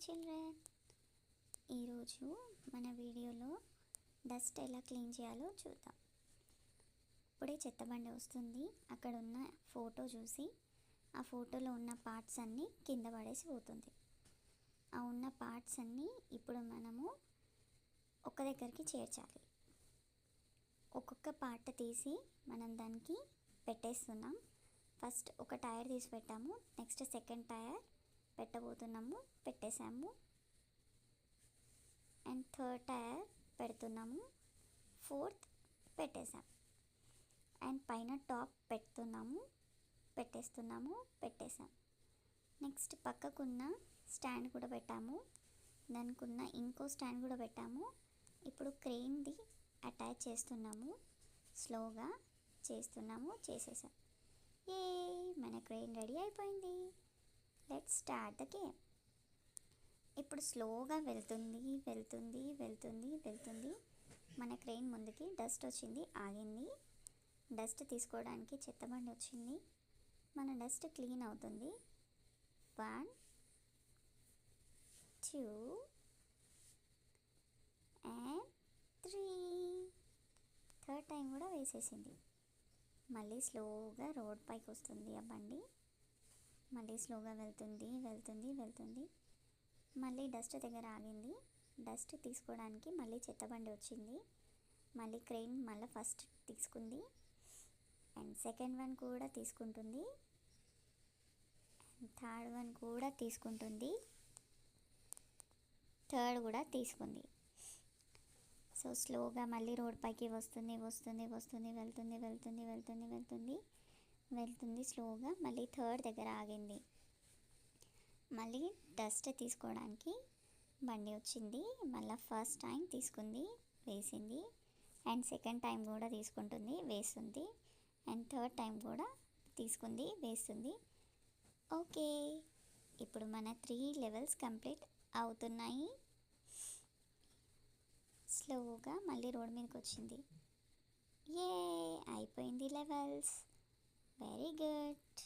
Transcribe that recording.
Children. ఈరోజు మన వీడియోలో డస్ట్ ఎలా క్లీన్ చేయాలో చూద్దాం. ఇప్పుడే చెత్తబండి వస్తుంది. అక్కడ ఉన్న ఫోటో చూసి ఆ ఫోటోలో ఉన్న పార్ట్స్ అన్నీ కింద పడేసి పోతుంది. ఆ ఉన్న పార్ట్స్ అన్నీ ఇప్పుడు మనము ఒక దగ్గరికి చేర్చాలి. ఒక్కొక్క పార్ట్ తీసి మనం దానికి పెట్టేస్తున్నాం. ఫస్ట్ ఒక టైర్ తీసి పెట్టాము, నెక్స్ట్ సెకండ్ టైర్ పెట్టబోతున్నాము, పెట్టేసాము. అండ్ థర్డ్ టైర్ పెడుతున్నాము, ఫోర్త్ పెట్టేసాము. అండ్ పైన టాప్ పెడుతున్నాము, పెట్టేసాము. నెక్స్ట్ పక్కకున్న స్టాండ్ కూడా పెట్టాము, దానికున్న ఇంకో స్టాండ్ కూడా పెట్టాము. ఇప్పుడు క్రెయిన్ది అటాచ్ చేస్తున్నాము, స్లోగా చేసేసాం. ఏ మన క్రెయిన్ రెడీ అయిపోయింది. Let's start the game. ఇప్పుడు స్లోగా వెళ్తుంది. మన క్రెయిన్ ముందుకి డస్ట్ వచ్చింది, ఆగింది. డస్ట్ తీసుకోవడానికి చెత్తబండి వచ్చింది. మన డస్ట్ క్లీన్ అవుతుంది. 1 2 and 3. థర్డ్ టైం కూడా వేసేసింది. మళ్ళీ స్లోగా రోడ్ పైకి వస్తుంది ఆ బండి. మళ్ళీ స్లోగా వెళ్తుంది. మళ్ళీ డస్ట్ దగ్గర ఆగింది. డస్ట్ తీసుకోవడానికి మళ్ళీ చెత్తబండి వచ్చింది. మళ్ళీ క్రెయిన్ మళ్ళీ ఫస్ట్ తీసుకుంది. అండ్ సెకండ్ వన్ కూడా తీసుకుంటుంది. అండ్ థర్డ్ వన్ కూడా తీసుకుంటుంది. థర్డ్ కూడా తీసుకుంది. సో స్లోగా మళ్ళీ రోడ్ పైకి వస్తుంది. వెళ్తుంది స్లోగా. మళ్ళీ థర్డ్ దగ్గర ఆగింది. మళ్ళీ డస్ట్ తీసుకోవడానికి బండి వచ్చింది. మళ్ళీ ఫస్ట్ టైం తీసుకుంది, వేసింది. అండ్ సెకండ్ టైం కూడా తీసుకుంటుంది, వేస్తుంది. అండ్ థర్డ్ టైం కూడా తీసుకుంది, వేస్తుంది. ఓకే, ఇప్పుడు మన 3 లెవెల్స్ కంప్లీట్ అవుతున్నాయి. స్లోగా మళ్ళీ రోడ్ మీదకి వచ్చింది. అయిపోయింది లెవెల్స్. Very good.